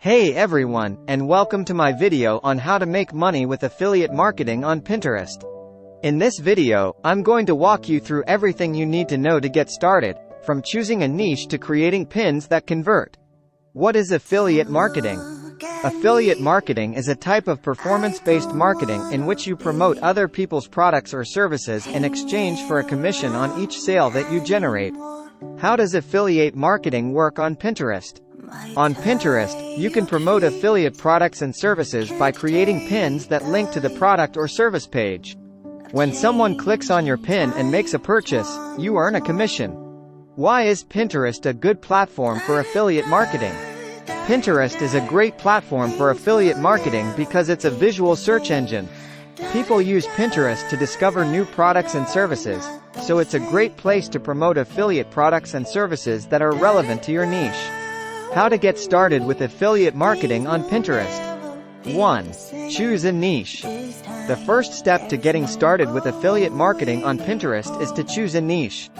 Hey everyone, and welcome to my video on how to make money with affiliate marketing on Pinterest. In this video, I'm going to walk you through everything you need to know to get started, from choosing a niche to creating pins that convert. What is affiliate marketing? Affiliate marketing is a type of performance-based marketing in which you promote other people's products or services in exchange for a commission on each sale that you generate. How does affiliate marketing work on Pinterest? On Pinterest, you can promote affiliate products and services by creating pins that link to the product or service page. When someone clicks on your pin and makes a purchase, you earn a commission. Why is Pinterest a good platform for affiliate marketing? Pinterest is a great platform for affiliate marketing because it's a visual search engine. People use Pinterest to discover new products and services, so it's a great place to promote affiliate products and services that are relevant to your niche. How to get started with affiliate marketing on Pinterest. 1. Choose a niche. The first step to getting started with affiliate marketing on Pinterest is to choose a niche.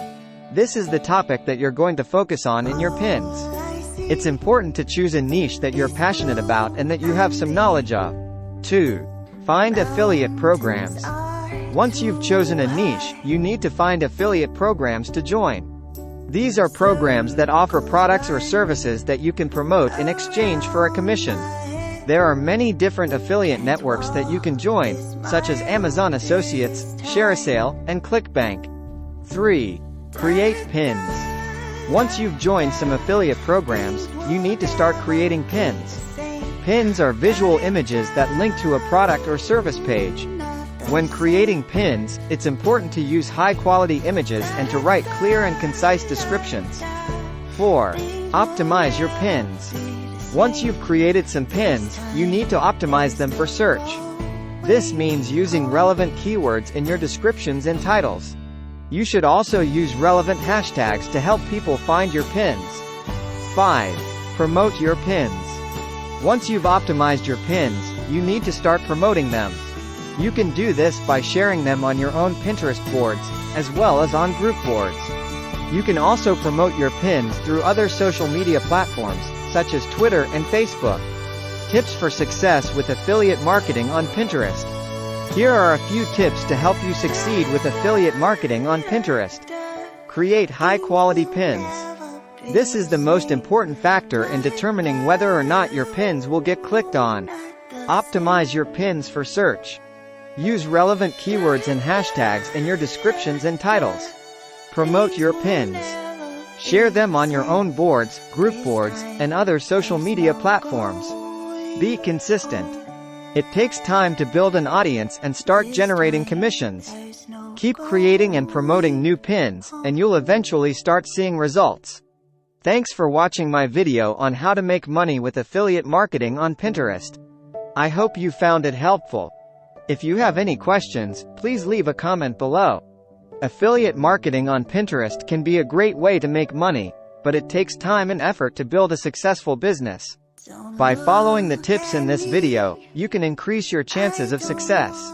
This is the topic that you're going to focus on in your pins. It's important to choose a niche that you're passionate about and that you have some knowledge of. 2. Find affiliate programs. Once you've chosen a niche, you need to find affiliate programs to join. These are programs that offer products or services that you can promote in exchange for a commission. There are many different affiliate networks that you can join, such as Amazon Associates, ShareASale, and ClickBank. 3. Create pins. Once you've joined some affiliate programs, you need to start creating pins. Pins are visual images that link to a product or service page. When creating pins, it's important to use high-quality images and to write clear and concise descriptions. 4. Optimize your pins. Once you've created some pins, you need to optimize them for search. This means using relevant keywords in your descriptions and titles. You should also use relevant hashtags to help people find your pins. 5. Promote your pins. Once you've optimized your pins, you need to start promoting them. You can do this by sharing them on your own Pinterest boards, as well as on group boards. You can also promote your pins through other social media platforms, such as Twitter and Facebook. Tips for success with affiliate marketing on Pinterest. Here are a few tips to help you succeed with affiliate marketing on Pinterest. Create high-quality pins. This is the most important factor in determining whether or not your pins will get clicked on. Optimize your pins for search. Use relevant keywords and hashtags in your descriptions and titles. Promote your pins. Share them on your own boards, group boards, and other social media platforms. Be consistent. It takes time to build an audience and start generating commissions. Keep creating and promoting new pins, and you'll eventually start seeing results. Thanks for watching my video on how to make money with affiliate marketing on Pinterest. I hope you found it helpful. If you have any questions, please leave a comment below. Affiliate marketing on Pinterest can be a great way to make money, but it takes time and effort to build a successful business. By following the tips in this video, you can increase your chances of success.